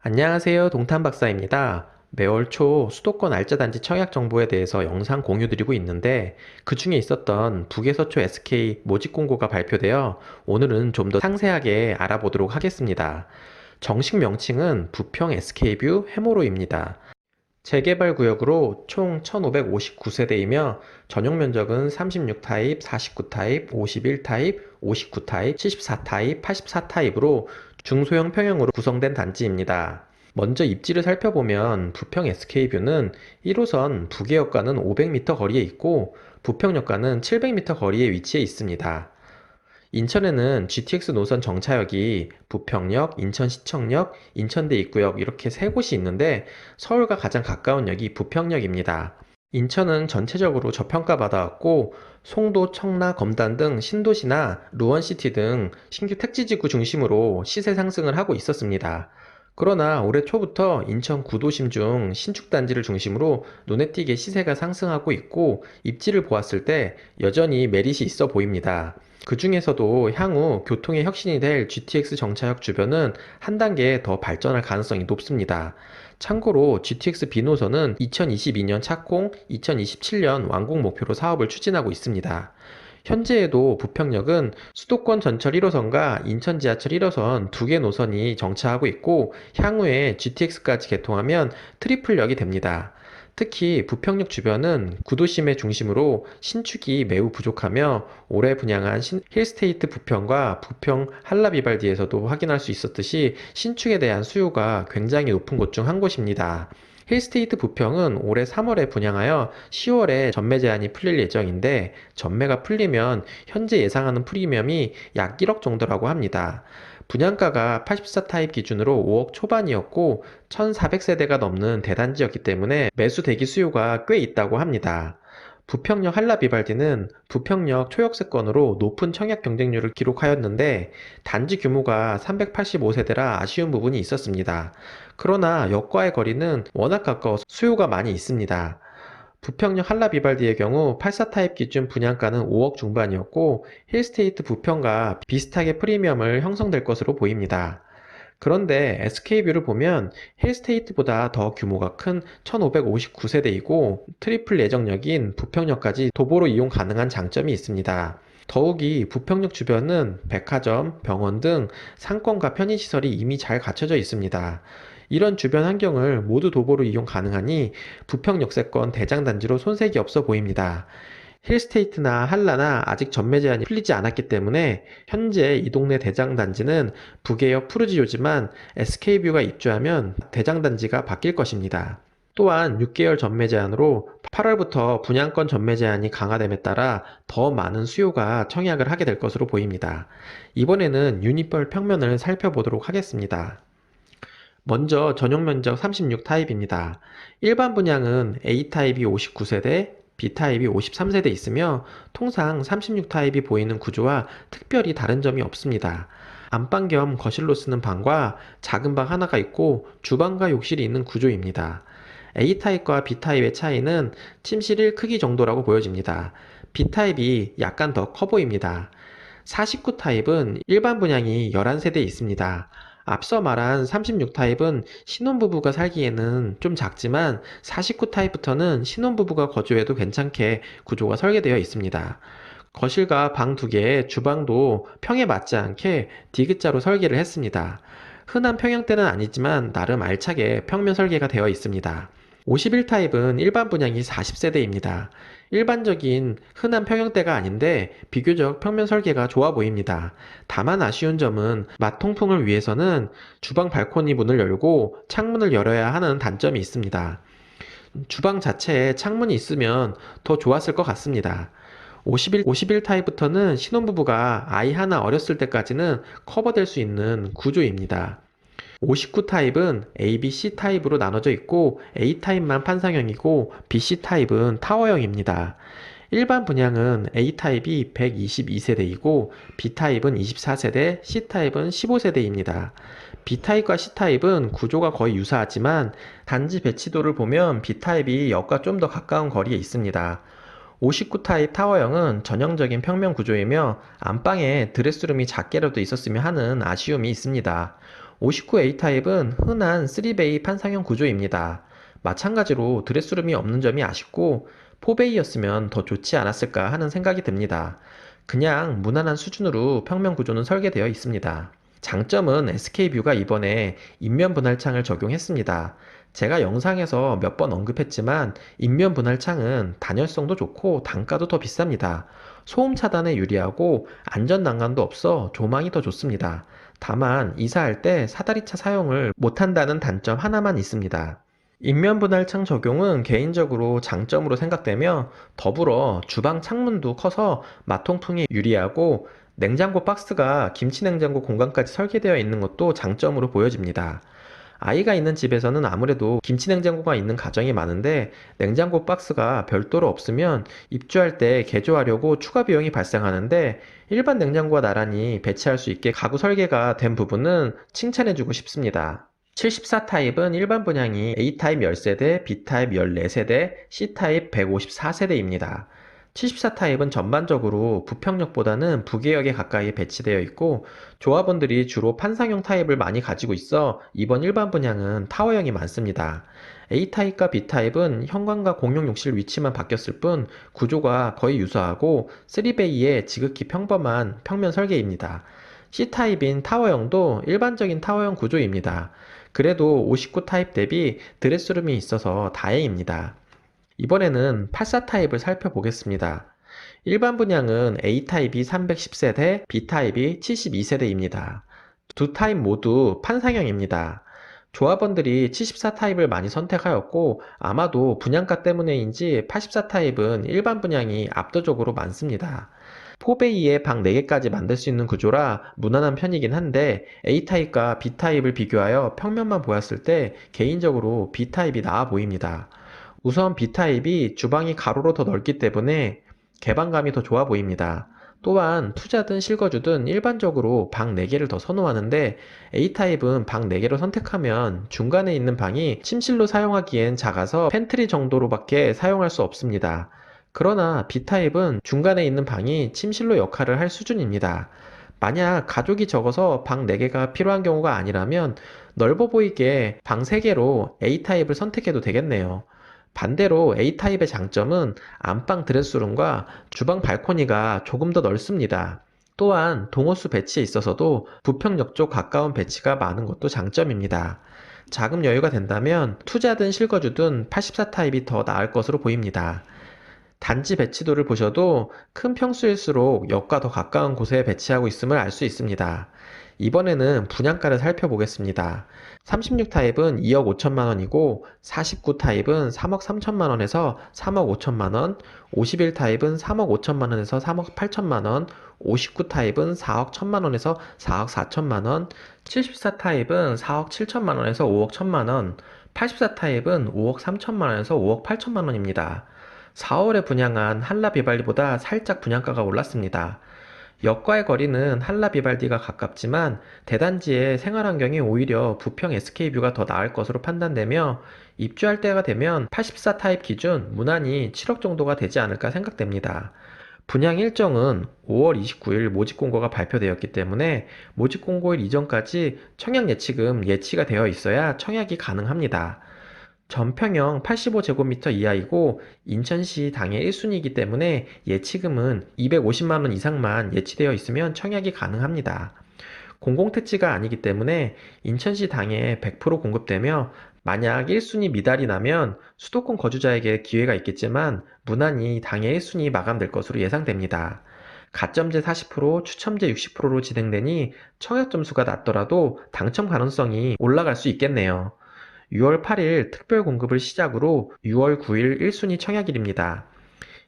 안녕하세요. 동탄박사입니다. 매월 초 수도권 알짜단지 청약 정보에 대해서 영상 공유드리고 있는데 그 중에 있었던 북에서초 SK 모집 공고가 발표되어 오늘은 좀 더 상세하게 알아보도록 하겠습니다. 정식 명칭은 부평 SK뷰 해모로입니다. 재개발 구역으로 총 1559세대이며 전용 면적은 36타입, 49타입, 51타입, 59타입, 74타입, 84타입으로 중소형 평형으로 구성된 단지입니다. 먼저 입지를 살펴보면 부평 SK뷰는 1호선 부계역과는 500m 거리에 있고 부평역과는 700m 거리에 위치해 있습니다. 인천에는 GTX 노선 정차역이 부평역, 인천시청역, 인천대 입구역 이렇게 세 곳이 있는데 서울과 가장 가까운 역이 부평역입니다. 인천은 전체적으로 저평가받아왔고 송도, 청라, 검단 등 신도시나 루원시티 등 신규 택지지구 중심으로 시세 상승을 하고 있었습니다. 그러나 올해 초부터 인천 구도심 중 신축단지를 중심으로 눈에 띄게 시세가 상승하고 있고 입지를 보았을 때 여전히 메릿이 있어 보입니다. 그 중에서도 향후 교통의 혁신이 될 GTX 정차역 주변은 한 단계 더 발전할 가능성이 높습니다. 참고로 GTX B노선은 2022년 착공, 2027년 완공 목표로 사업을 추진하고 있습니다. 현재에도 부평역은 수도권 전철 1호선과 인천 지하철 1호선 두 개 노선이 정차하고 있고 향후에 GTX까지 개통하면 트리플역이 됩니다. 특히 부평역 주변은 구도심의 중심으로 신축이 매우 부족하며 올해 분양한 힐스테이트 부평과 부평 한라비발디에서도 확인할 수 있었듯이 신축에 대한 수요가 굉장히 높은 곳 중 한 곳입니다. 힐스테이트 부평은 올해 3월에 분양하여 10월에 전매 제한이 풀릴 예정인데 전매가 풀리면 현재 예상하는 프리미엄이 약 1억 정도라고 합니다. 분양가가 84 타입 기준으로 5억 초반이었고 1400세대가 넘는 대단지였기 때문에 매수 대기 수요가 꽤 있다고 합니다. 부평역 한라비발디는 부평역 초역세권으로 높은 청약 경쟁률을 기록하였는데 단지 규모가 385세대라 아쉬운 부분이 있었습니다. 그러나 역과의 거리는 워낙 가까워서 수요가 많이 있습니다. 부평역 한라비발디의 경우 84 타입 기준 분양가는 5억 중반이었고 힐스테이트 부평과 비슷하게 프리미엄을 형성될 것으로 보입니다. 그런데 SK뷰를 보면 힐스테이트보다 더 규모가 큰 1559세대이고 트리플 예정역인 부평역까지 도보로 이용 가능한 장점이 있습니다. 더욱이 부평역 주변은 백화점, 병원 등 상권과 편의시설이 이미 잘 갖춰져 있습니다. 이런 주변 환경을 모두 도보로 이용 가능하니 부평역세권 대장단지로 손색이 없어 보입니다. 힐스테이트나 한라나 아직 전매 제한이 풀리지 않았기 때문에 현재 이 동네 대장단지는 부계역 푸르지오지만 SK뷰가 입주하면 대장단지가 바뀔 것입니다. 또한 6개월 전매 제한으로 8월부터 분양권 전매 제한이 강화됨에 따라 더 많은 수요가 청약을 하게 될 것으로 보입니다. 이번에는 유닛별 평면을 살펴보도록 하겠습니다. 먼저 전용 면적 36 타입입니다. 일반 분양은 A 타입이 59세대, B 타입이 53세대 있으며 통상 36 타입이 보이는 구조와 특별히 다른 점이 없습니다. 안방 겸 거실로 쓰는 방과 작은 방 하나가 있고 주방과 욕실이 있는 구조입니다. A타입과 B타입의 차이는 침실 1 크기 정도라고 보여집니다. B타입이 약간 더 커 보입니다. 49 타입은 일반 분양이 11세대 있습니다. 앞서 말한 36 타입은 신혼부부가 살기에는 좀 작지만 49 타입부터는 신혼부부가 거주해도 괜찮게 구조가 설계되어 있습니다. 거실과 방 두 개에 주방도 평에 맞지 않게 디귿자로 설계를 했습니다. 흔한 평형대는 아니지만 나름 알차게 평면 설계가 되어 있습니다. 51 타입은 일반 분양이 40세대입니다. 일반적인 흔한 평형대가 아닌데 비교적 평면 설계가 좋아 보입니다. 다만 아쉬운 점은 맛 통풍을 위해서는 주방 발코니 문을 열고 창문을 열어야 하는 단점이 있습니다. 주방 자체에 창문이 있으면 더 좋았을 것 같습니다. 51 타입부터는 신혼부부가 아이 하나 어렸을 때까지는 커버될 수 있는 구조입니다. 59 타입은 A, B, C 타입으로 나눠져 있고 A 타입만 판상형이고 B, C 타입은 타워형입니다. 일반 분양은 A 타입이 122세대이고 B 타입은 24세대, C 타입은 15세대입니다. B 타입과 C 타입은 구조가 거의 유사하지만 단지 배치도를 보면 B 타입이 역과 좀 더 가까운 거리에 있습니다. 59 타입 타워형은 전형적인 평면 구조이며 안방에 드레스룸이 작게라도 있었으면 하는 아쉬움이 있습니다. 59A 타입은 흔한 3베이 판상형 구조입니다. 마찬가지로 드레스룸이 없는 점이 아쉽고 4베이였으면 더 좋지 않았을까 하는 생각이 듭니다. 그냥 무난한 수준으로 평면 구조는 설계되어 있습니다. 장점은 SK뷰가 이번에 인면 분할창을 적용했습니다. 제가 영상에서 몇 번 언급했지만 인면 분할창은 단열성도 좋고 단가도 더 비쌉니다. 소음 차단에 유리하고 안전 난간도 없어 조망이 더 좋습니다. 다만 이사할 때 사다리차 사용을 못한다는 단점 하나만 있습니다. 인면 분할창 적용은 개인적으로 장점으로 생각되며 더불어 주방 창문도 커서 마통풍에 유리하고 냉장고 박스가 김치 냉장고 공간까지 설계되어 있는 것도 장점으로 보여집니다. 아이가 있는 집에서는 아무래도 김치 냉장고가 있는 가정이 많은데 냉장고 박스가 별도로 없으면 입주할 때 개조하려고 추가 비용이 발생하는데 일반 냉장고와 나란히 배치할 수 있게 가구 설계가 된 부분은 칭찬해주고 싶습니다. 74 타입은 일반 분양이 A타입 10세대, B타입 14세대, C타입 154세대입니다. 74 타입은 전반적으로 부평역보다는 북외역에 가까이 배치되어 있고 조합원들이 주로 판상형 타입을 많이 가지고 있어 이번 일반 분양은 타워형이 많습니다. A타입과 B타입은 현관과 공용 욕실 위치만 바뀌었을 뿐 구조가 거의 유사하고 3베이의 지극히 평범한 평면 설계입니다. C타입인 타워형도 일반적인 타워형 구조입니다. 그래도 59 타입 대비 드레스룸이 있어서 다행입니다. 이번에는 84 타입을 살펴보겠습니다. 일반 분양은 A타입이 310세대, B타입이 72세대입니다. 두 타입 모두 판상형입니다. 조합원들이 74 타입을 많이 선택하였고 아마도 분양가 때문에인지 84 타입은 일반 분양이 압도적으로 많습니다. 4베이에 방 4개까지 만들 수 있는 구조라 무난한 편이긴 한데 A타입과 B타입을 비교하여 평면만 보았을 때 개인적으로 B타입이 나아 보입니다. 우선 B타입이 주방이 가로로 더 넓기 때문에 개방감이 더 좋아 보입니다. 또한 투자든 실거주든 일반적으로 방 4개를 더 선호하는데 A타입은 방 4개를 선택하면 중간에 있는 방이 침실로 사용하기엔 작아서 팬트리 정도로밖에 사용할 수 없습니다. 그러나 B타입은 중간에 있는 방이 침실로 역할을 할 수준입니다. 만약 가족이 적어서 방 4개가 필요한 경우가 아니라면 넓어 보이게 방 3개로 A타입을 선택해도 되겠네요. 반대로 A타입의 장점은 안방 드레스룸과 주방 발코니가 조금 더 넓습니다. 또한 동호수 배치에 있어서도 부평역 쪽 가까운 배치가 많은 것도 장점입니다. 자금 여유가 된다면 투자든 실거주든 84 타입이 더 나을 것으로 보입니다. 단지 배치도를 보셔도 큰 평수일수록 역과 더 가까운 곳에 배치하고 있음을 알 수 있습니다. 이번에는 분양가를 살펴보겠습니다. 36 타입은 2억 5천만 원이고 49 타입은 3억 3천만 원에서 3억 5천만 원, 51 타입은 3억 5천만 원에서 3억 8천만 원, 59 타입은 4억 1천만 원에서 4억 4천만 원, 74 타입은 4억 7천만 원에서 5억 1천만 원, 84 타입은 5억 3천만 원에서 5억 8천만 원입니다. 4월에 분양한 한라 비발디보다 살짝 분양가가 올랐습니다. 역과의 거리는 한라 비발디가 가깝지만 대단지의 생활환경이 오히려 부평 SK뷰가 더 나을 것으로 판단되며 입주할 때가 되면 84 타입 기준 무난히 7억 정도가 되지 않을까 생각됩니다. 분양 일정은 5월 29일 모집 공고가 발표되었기 때문에 모집 공고일 이전까지 청약 예치금 예치가 되어 있어야 청약이 가능합니다. 전평형 85제곱미터 이하이고 인천시 당해 1순위이기 때문에 예치금은 250만원 이상만 예치되어 있으면 청약이 가능합니다. 공공택지가 아니기 때문에 인천시 당해 100% 공급되며 만약 1순위 미달이 나면 수도권 거주자에게 기회가 있겠지만 무난히 당해 1순위 마감될 것으로 예상됩니다. 가점제 40%, 추첨제 60%로 진행되니 청약 점수가 낮더라도 당첨 가능성이 올라갈 수 있겠네요. 6월 8일 특별 공급을 시작으로 6월 9일 1순위 청약일입니다.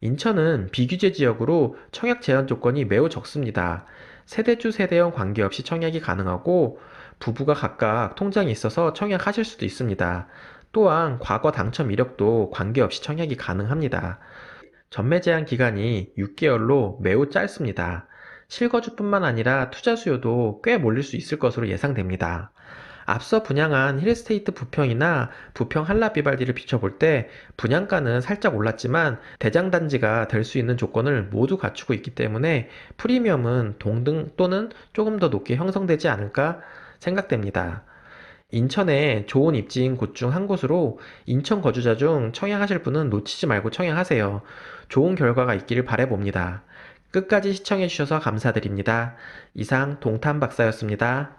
인천은 비규제 지역으로 청약 제한 조건이 매우 적습니다. 세대주 세대형 관계없이 청약이 가능하고 부부가 각각 통장이 있어서 청약하실 수도 있습니다. 또한 과거 당첨 이력도 관계없이 청약이 가능합니다. 전매 제한 기간이 6개월로 매우 짧습니다. 실거주뿐만 아니라 투자 수요도 꽤 몰릴 수 있을 것으로 예상됩니다. 앞서 분양한 힐스테이트 부평이나 부평 한라 비발디를 비춰볼 때 분양가는 살짝 올랐지만 대장단지가 될 수 있는 조건을 모두 갖추고 있기 때문에 프리미엄은 동등 또는 조금 더 높게 형성되지 않을까 생각됩니다. 인천에 좋은 입지인 곳 중 한 곳으로 인천 거주자 중 청약하실 분은 놓치지 말고 청약하세요. 좋은 결과가 있기를 바라봅니다. 끝까지 시청해주셔서 감사드립니다. 이상 동탄 박사였습니다.